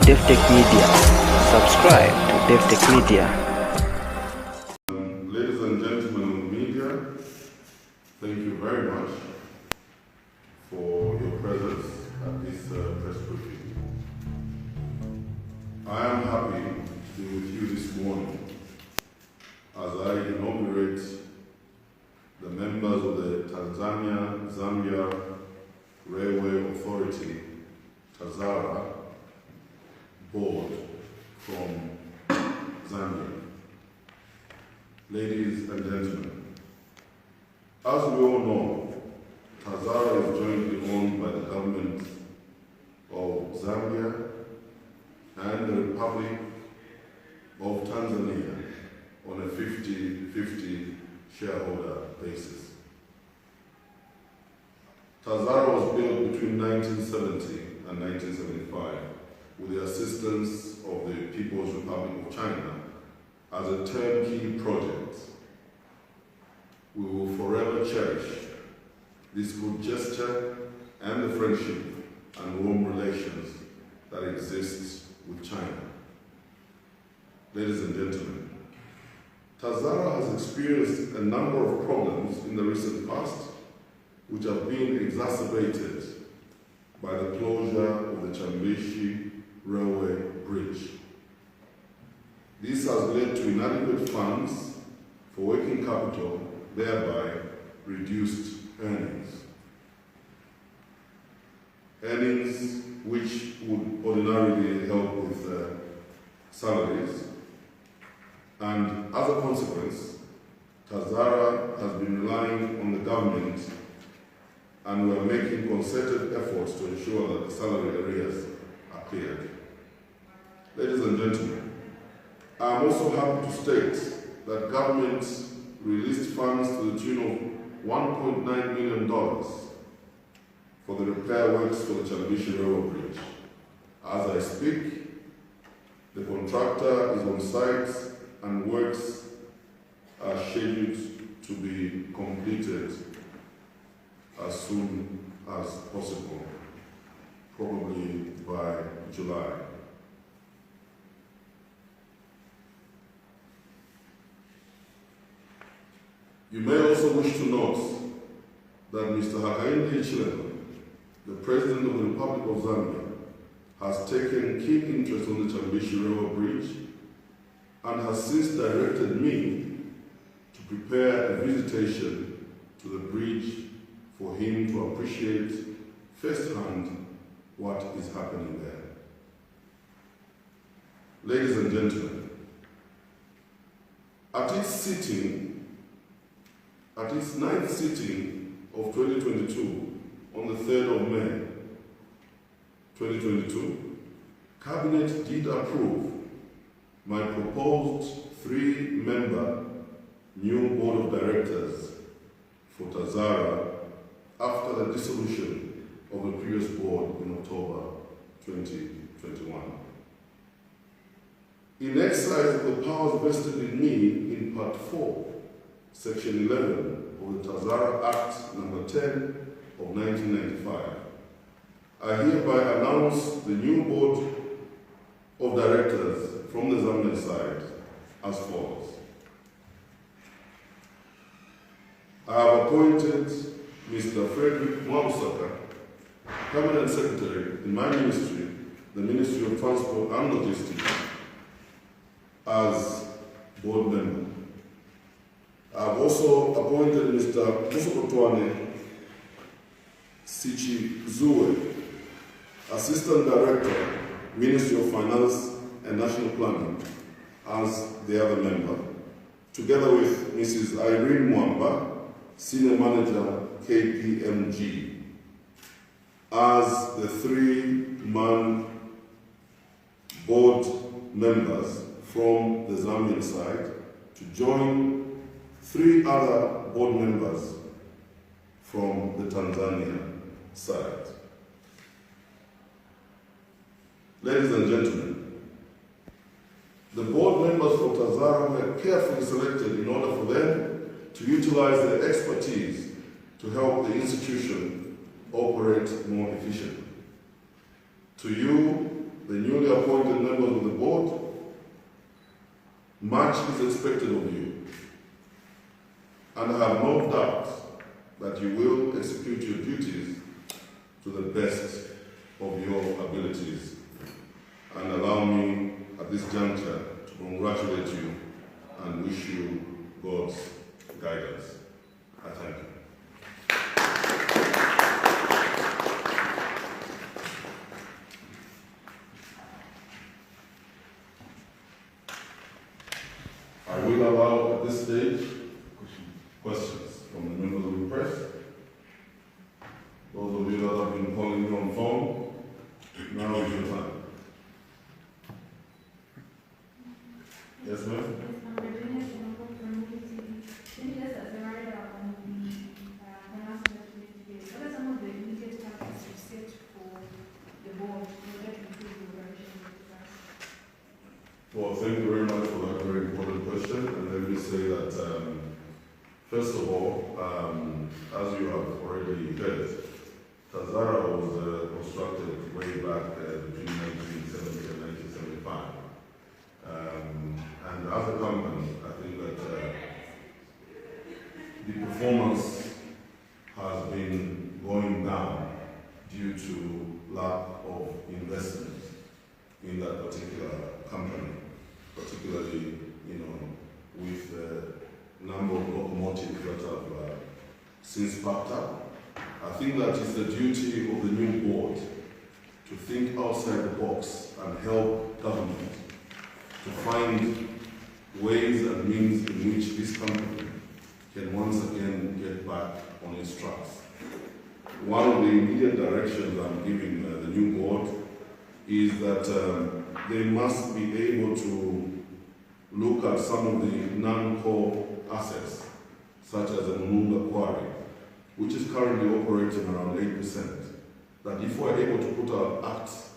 Davi-tech-media. Subscribe to Davi-tech-media. Ladies and gentlemen of the media, thank you very much for your presence at this press briefing. I am happy to be with you this morning as I inaugurate the members of the Tanzania-Zambia Railway Authority, TAZARA, board from Zambia. Ladies and gentlemen, as we all know, TAZARA is jointly owned by the government of Zambia and the Republic of Tanzania on a 50-50 shareholder basis. TAZARA was built between 1970 and 1975 with the assistance of the People's Republic of China as a turnkey project. We will forever cherish this good gesture and the friendship and warm relations that exist with China. Ladies and gentlemen, TAZARA has experienced a number of problems in the recent past which have been exacerbated by the closure of the Chambishi Railway Bridge. This has led to inadequate funds for working capital, thereby reduced earnings. Earnings which would ordinarily help with salaries, and as a consequence, TAZARA has been relying on the government, and we are making concerted efforts to ensure that the salary arrears are cleared. Ladies and gentlemen, I am also happy to state that government released funds to the tune of $1.9 million for the repair works for the Chambishi Railway Bridge. As I speak, the contractor is on site and works are scheduled to be completed as soon as possible, probably by July. You may also wish to note that Mr. Hakainde Hichilema, the President of the Republic of Zambia, has taken keen interest on the Chambishi Railway Bridge and has since directed me to prepare a visitation to the bridge for him to appreciate firsthand what is happening there. Ladies and gentlemen, at its ninth sitting of 2022, on the 3rd of May 2022, Cabinet did approve my proposed 3-member new board of directors for TAZARA after the dissolution of the previous board in October 2021. In exercise of the powers vested in me in Part 4, Section 11 of the TAZARA Act No. 10 of 1995, I hereby announce the new board of directors from the Zambian side as follows. I have appointed Mr. Frederick Mwabusaka, Permanent Secretary in my ministry, the Ministry of Transport and Logistics, as board member. I have also appointed Mr. Museba Tayali, Assistant Director, Ministry of Finance and National Planning, as the other member, together with Mrs. Irene Mwamba, Senior Manager, KPMG, as the 3-man board members from the Zambian side to join 3 other board members from the Tanzania side. Ladies and gentlemen, the board members for TAZARA were carefully selected in order for them to utilize their expertise to help the institution operate more efficiently. To you, the newly appointed members of the board, much is expected of you, and I have no doubt that you will execute your duties to the best of your abilities. And allow me at this juncture to congratulate you and wish you God's guidance. I thank you. I will allow at this stage questions from the members of the press. Those of you that have been calling me on phone, now is your time. Yes, ma'am? What are some of the immediate targets you set for the board in order to improve the operation of the trust? Well, thank you very much for that very important question. And let me say that, first of all, as you have already heard, Tazara was constructed way back between 1970 and 1975. And as a company, I think that the performance has been going down due to lack of investment in that particular company, particularly, with the number of locomotives that have since packed up. I think that it's the duty of the new board to think outside the box and help government to find ways and means in which this company can once again get back on its tracks. One of the immediate directions I'm giving the new board is that they must be able to look at some of the non-core assets, such as the Mununga quarry, which is currently operating around 8%. That if we're able to put our acts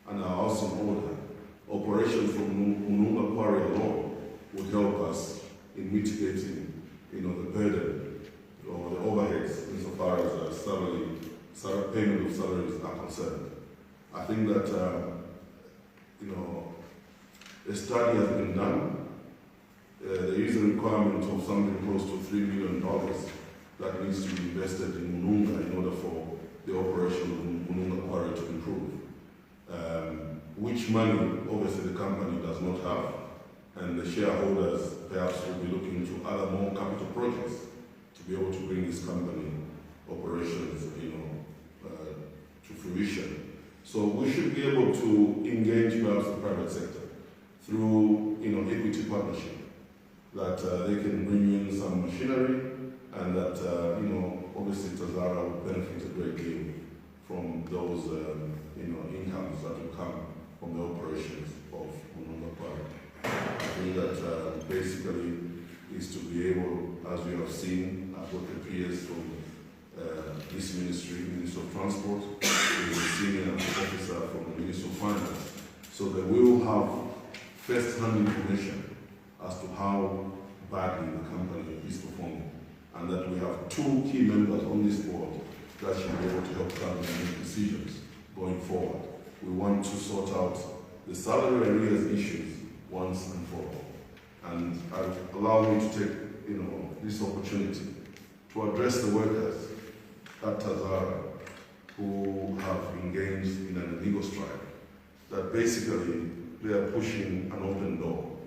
and our house in order, operations from Mununga quarry alone would help us in mitigating, the burden or the overheads insofar as payment of salaries are concerned. I think that a study has been done. There is a requirement of something close to $3 million that needs to be invested in Mununga in order for the operation of Mununga quarry to improve. Which money, obviously, the company does not have, and the shareholders perhaps will be looking to other more capital projects to be able to bring this company operations, to fruition. So we should be able to engage perhaps the private sector through, equity partnership, that they can bring in some machinery, and that, obviously Tazara would benefit a great deal from those, incomes that will come from the operations of Mununga quarry. I think that basically is to be able, as we have seen, I've got the peers from this ministry, Minister of Transport, with a senior officer from the Minister of Finance, so that we will have first-hand information as to how badly the company is performing, and that we have two key members on this board that should be able to help government make decisions going forward. We want to sort out the salary arrears issues once and for all. And allow me to take, this opportunity to address the workers at Tazara who have engaged in an illegal strike, that basically they are pushing an open door.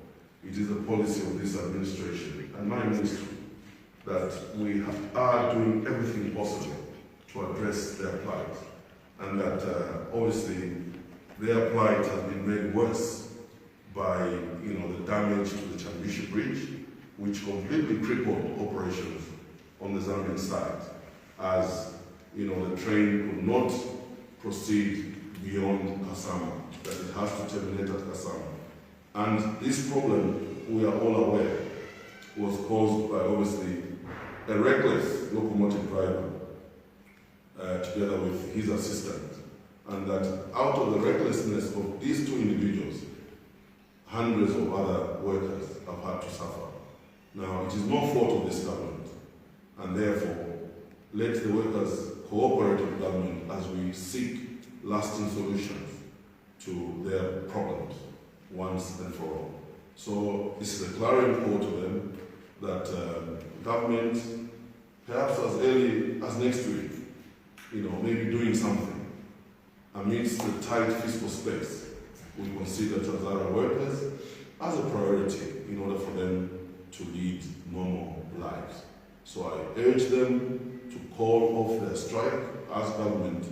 It is a policy of this administration and my ministry that we are doing everything possible to address their plight, and that obviously their plight has been made worse by the damage to the Chambishi Bridge, which completely crippled operations on the Zambian side, as the train could not proceed beyond Kasama, that it has to terminate at Kasama. And this problem, we are all aware, was caused by obviously a reckless locomotive driver together with his assistant, and that out of the recklessness of these two individuals, hundreds of other workers have had to suffer. Now, it is no fault of this government, and therefore, let the workers cooperate with government as we seek lasting solutions to their problems once and for all. So this is a clarion call to them that government, perhaps as early as next week, maybe doing something amidst the tight fiscal space, we consider Tanzania workers as a priority in order for them to lead normal lives. So I urge them to call off their strike as government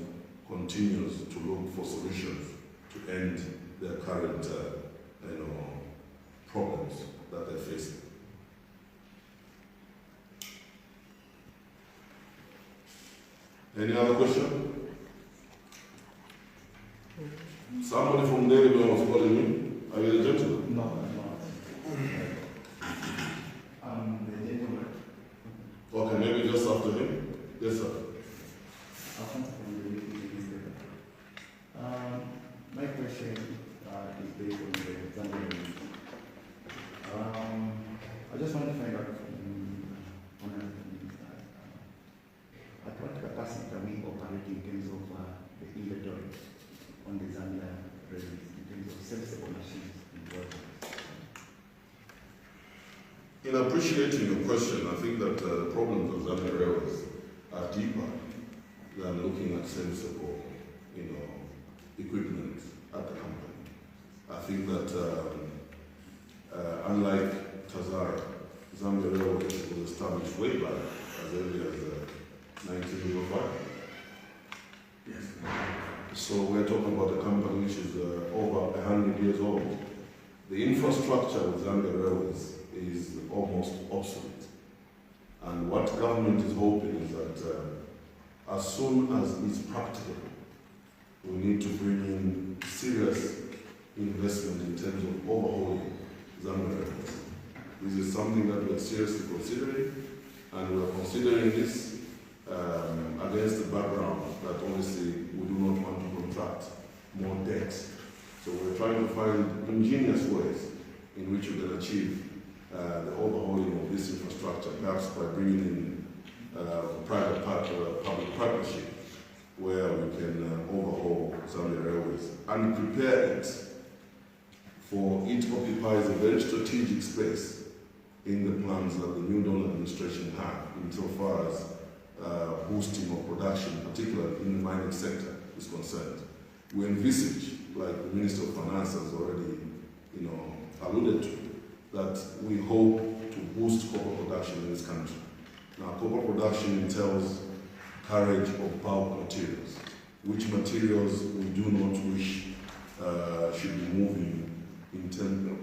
continues to look for solutions to end their current problems that they're facing. Any other question? Somebody from Daily was calling me. Are you the gentleman? No, I'm not. The gentleman. Okay, maybe just after him. Yes, sir. My question is based on the Zambian news. I just want to find out from at what capacity are we operating in terms of the inventory on the Zambian railways, in terms of serviceable machines and workers? In appreciating your question, I think that the problems of Zambian railways are deeper than looking at serviceable, equipment at the company. I think that unlike Tazara, Zambia Railways was established way back as early as 1905. Yes. So we're talking about a company which is over 100 years old. The infrastructure of Zambia Railways is almost obsolete. And what government is hoping is that as soon as it's practical, we need to bring in serious investment in terms of overhauling Zambia Railways. This is something that we're seriously considering, and we're considering this against the background that obviously we do not want to contract more debt. So we're trying to find ingenious ways in which we can achieve the overhauling of this infrastructure, perhaps by bringing in public partnership, where we can overhaul Zambia Railways and prepare it for it occupies a very strategic space in the plans that the New Dawn administration have insofar as boosting of production, particularly in the mining sector, is concerned. We envisage, like the Minister of Finance has already, alluded to, that we hope to boost copper production in this country. Now, copper production entails carriage of bulk materials, which materials we do not wish should be moving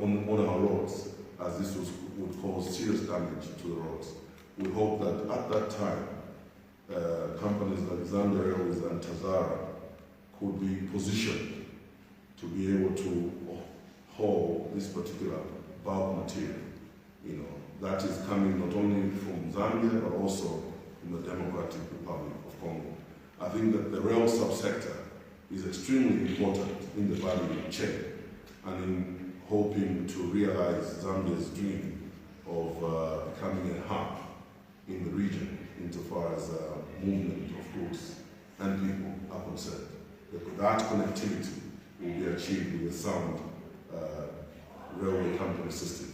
on our roads, as this would cause serious damage to the roads. We hope that at that time, companies like Zambia Railways and Tazara could be positioned to be able to haul this particular bulk material, that is coming not only from Zambia but also from the Democratic Republic of Congo. I think that the rail subsector is extremely important in the value chain and in hoping to realize Zambia's dream of becoming a hub in the region insofar as movement of goods and people are concerned. That connectivity will be achieved with a sound railway company system.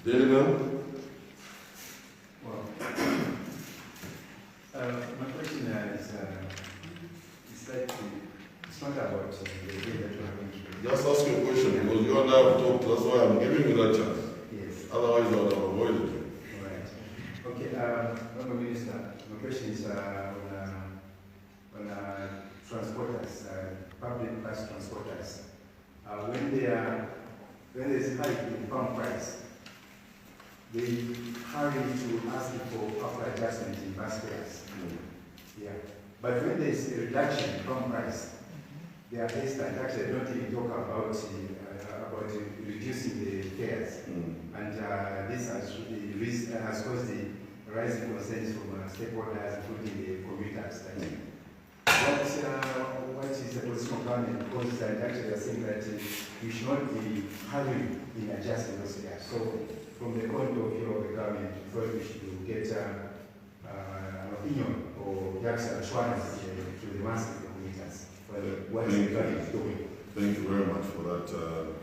Daily Mail? Well, my question is like, it's not about the way that you are going to. Just ask your question because you and I have talked, that's why I'm giving you that chance. Yes. Otherwise I would have avoided you. All right. Okay, Honourable Minister, my question is on transporters, public bus transporters. When there's a hike in farm price, they hurry to ask for upward adjustment in bus fares. Yeah. But when there's a reduction in farm price, they are hesitant. Actually, they don't even talk about reducing the fares. And this has caused the rising concerns from stakeholders, including the commuters. What is the position of government? Because actually they are saying that we should not be hurrying in adjusting those fares. So, from the point of view of the government, we thought we should get an opinion or perhaps assurance to the masses of the commuters, whether what's the traffic doing? Thank you very much for that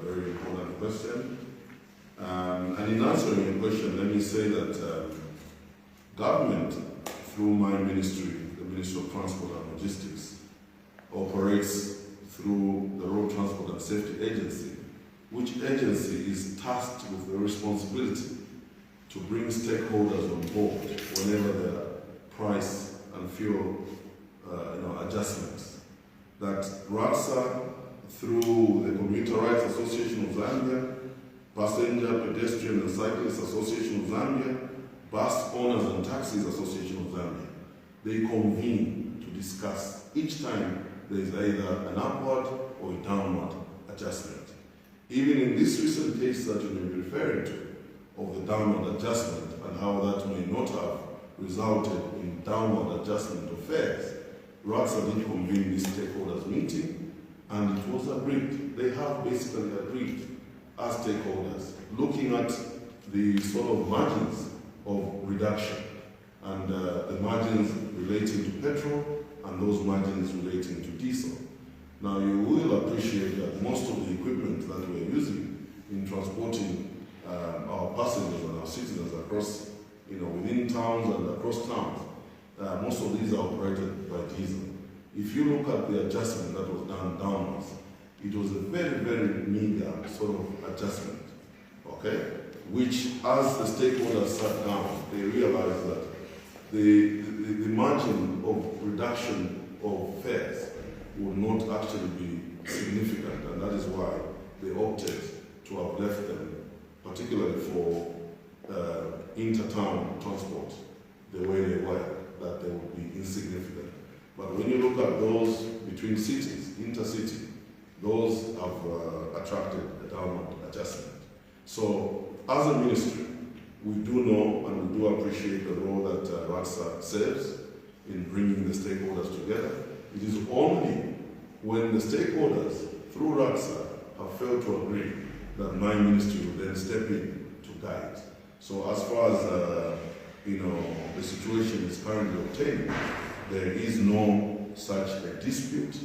very important question. And in answering your question, let me say that government, through my ministry, the Ministry of Transport and Logistics, operates through the Road Transport and Safety Agency, which agency is tasked with the responsibility to bring stakeholders on board whenever there are price and fuel adjustments. That RATSA, through the Commuter Rights Association of Zambia, Passenger, Pedestrian and Cyclist Association of Zambia, Bus Owners and Taxis Association of Zambia, they convene to discuss each time there is either an upward or a downward adjustment. Even in this recent case that you've been referring to, of the downward adjustment and how that may not have resulted in downward adjustment of fares, RATSA did convene this stakeholders meeting and it was agreed. They have basically agreed as stakeholders, looking at the sort of margins of reduction and the margins relating to petrol and those margins relating to diesel. Now you will appreciate that most of the equipment that we're using in transporting our passengers and our citizens across, within towns and across towns, most of these are operated by diesel. If you look at the adjustment that was done downwards, it was a very, very meager sort of adjustment, okay? Which, as the stakeholders sat down, they realized that the margin of reduction of fares would not actually be significant, and that is why they opted to have left them, particularly for inter-town transport, the way they were, that they would be insignificant. But when you look at those between cities, intercity, those have attracted a downward adjustment. So, as a ministry, we do know and we do appreciate the role that RATSA serves in bringing the stakeholders together. It is only when the stakeholders, through RATSA, have failed to agree that my ministry will then step in to guide. So as far as the situation is currently obtained, there is no such a dispute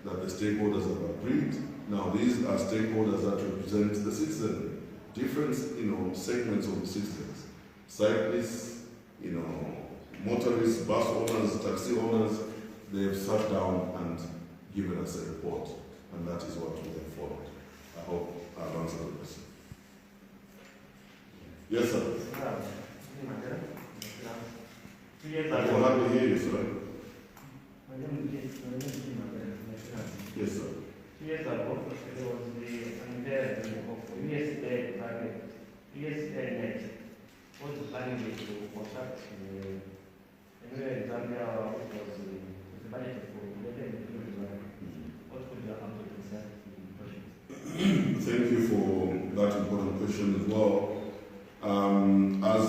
that the stakeholders have agreed. Now these are stakeholders that represent the citizen, different segments of the citizens, cyclists, motorists, bus owners, taxi owners. They have sat down and given us a report, and that is what we have followed. I hope I've answered the question. Yes, sir. I can hardly hear you, sir. Yes, sir. 2 years ago, there was the unveiling of USA.net was planning to construct anywhere in Zambia, which was the budget for 11 billion. What could you have to consider the project? Thank you for that important question as well. As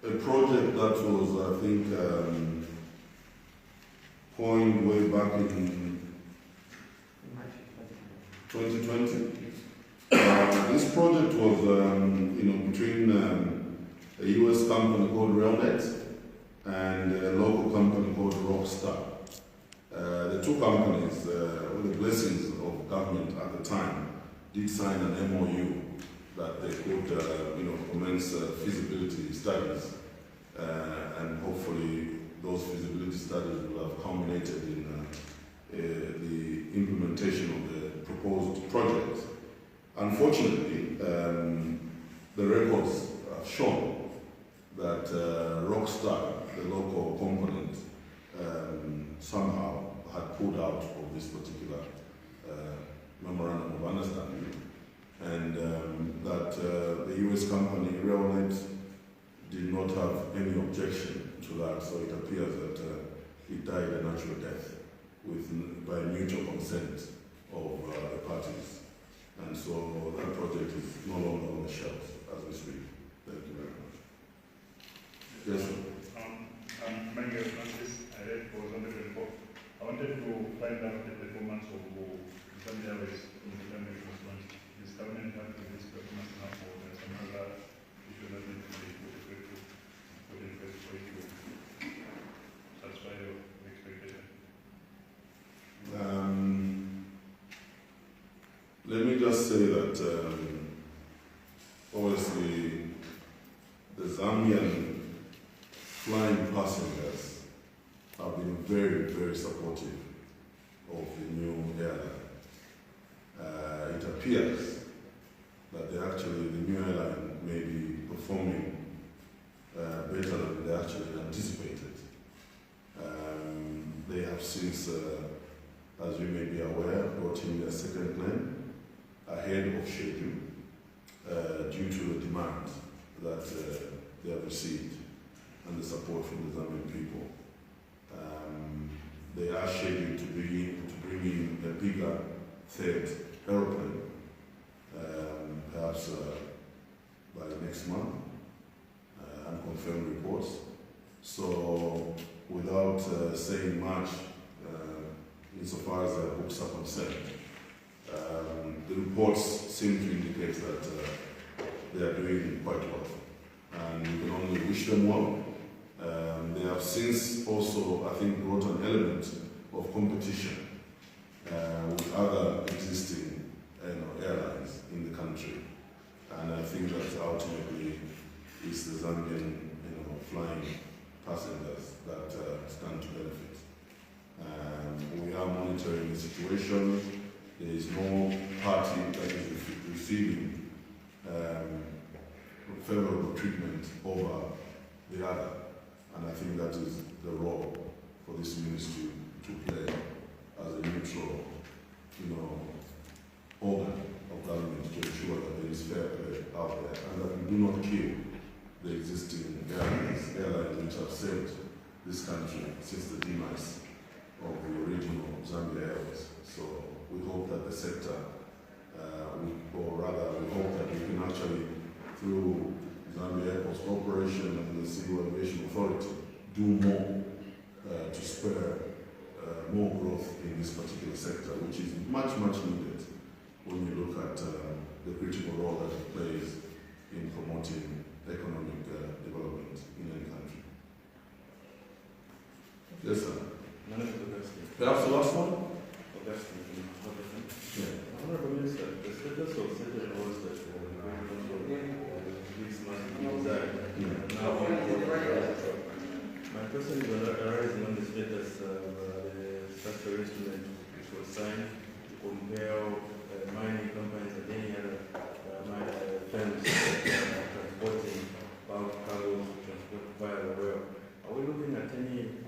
a project that was, I think, coined way back in 2020. This project was, between a US company called RailNet and a local company called Rockstar. The two companies, with the blessings of government at the time, did sign an MOU that they could, commence feasibility studies, and hopefully those feasibility studies will have culminated in the implementation of the proposed project. Unfortunately, the records have shown that Rockstar, the local component, somehow had pulled out of this particular memorandum of understanding, and that the US company RailNet did not have any objection to that, so it appears that it died a natural death by mutual consent of the parties. And so that project is no longer on the shelves as we speak. Thank you very much. Yes, sir. Many Francis, I read was on the report. I wanted to find out the performance of Museba in the family response. Is government happy with this performance now, or there's some other issue that needs to be put in place for you to satisfy your let me just say that obviously the Zambian flying passengers have been very, very supportive of the new airline. It appears that the new airline may be performing better than they actually anticipated. They have since, as you may be aware, brought in their second plane ahead of schedule due to the demand that they have received and the support from the Zambian people. They are scheduled to bring in a bigger third aeroplane, perhaps by next month, unconfirmed reports. So, without saying much, insofar as their books are concerned, the reports seem to indicate that they are doing quite well, and we can only wish them well. They have since also, I think, brought an element of competition with other existing airlines in the country, and I think that ultimately it's the Zambian flying passengers that stand to benefit. We are monitoring the situation. There is no party that is receiving favorable treatment over the other, and I think that is the role for this ministry to play as a neutral, organ of government to ensure that there is fair play out there and that we do not kill the existing airlines which have saved this country since the demise of the original Zambia Airways. So we hope that the sector, we hope that we can actually, through Zambia Airports Corporation and the Civil Aviation Authority, do more to spur more growth in this particular sector, which is much, much needed when you look at the critical role that it plays in promoting economic development in any country. Yes, sir. Perhaps the last one? Yeah. Honorable Minister, the status of certain laws that this must be desired now on my question is arising on the status of the structural instrument which was signed to compare mining companies and any other firms transporting bulk cargo to transport via the rail. Are we looking at any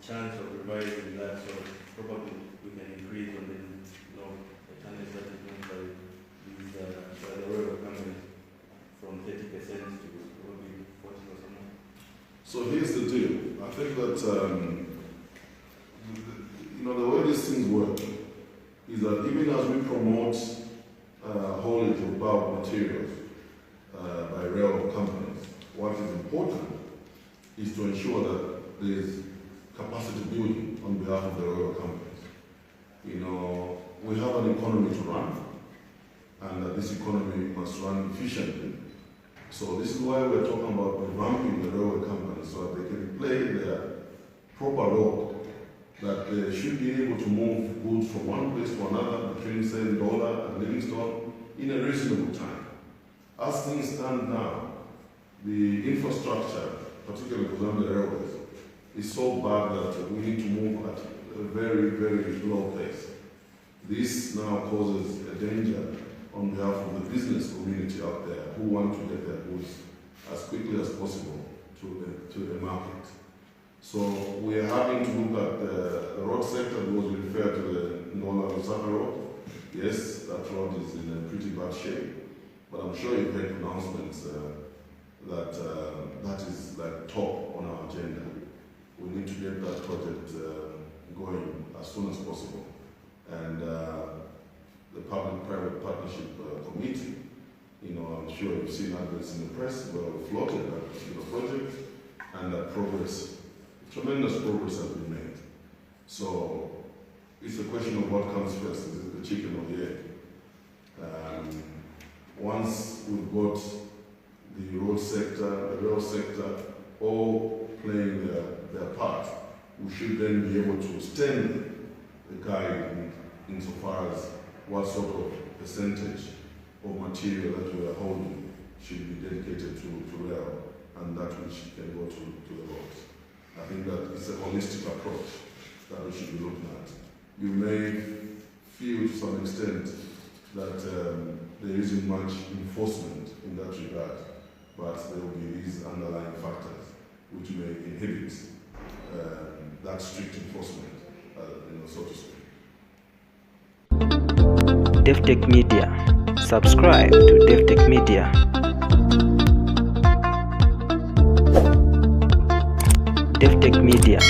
chance of revising that so probably we can increase on the tonnage that is done by these the railway companies from 30% to probably 40 or something? So here's the deal. I think that the way these things work is that even as we promote haulage of bulk materials by rail companies, what is important is to ensure that there is capacity building on behalf of the rail companies. We have an economy to run, and that this economy must run efficiently. So this is why we're talking about revamping the railway companies so that they can play their proper role, that they should be able to move goods from one place to another between, say, Ndola and Livingstone in a reasonable time. As things stand now, the infrastructure, particularly for Zambia Airways, is so bad that we need to move at a very, very low pace. This now causes a danger on behalf of the business community out there who want to get their goods as quickly as possible to the market. So we are having to look at the road sector because we refer to the Ndola Lusaka road. Yes, that road is in a pretty bad shape, but I'm sure you've heard pronouncements that that is like top on our agenda. We need to get that project going as soon as possible. And the Public-Private Partnership Committee, I'm sure you've seen adverts in the press where we floated that particular project, and that tremendous progress has been made. So it's a question of what comes first, is it the chicken or the egg? Once we've got the road sector, the rail sector, all playing their part, we should then be able to extend the guide insofar as what sort of percentage of material that we are holding should be dedicated to rail and that which can go to the roads. I think that it's a holistic approach that we should be looking at. You may feel to some extent that there isn't much enforcement in that regard, but there will be these underlying factors which may inhibit that strict enforcement, so to speak. Davi-tech-media. Subscribe to Davi-tech-media. Davi-tech-media.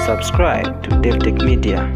Subscribe to Davi-tech-media.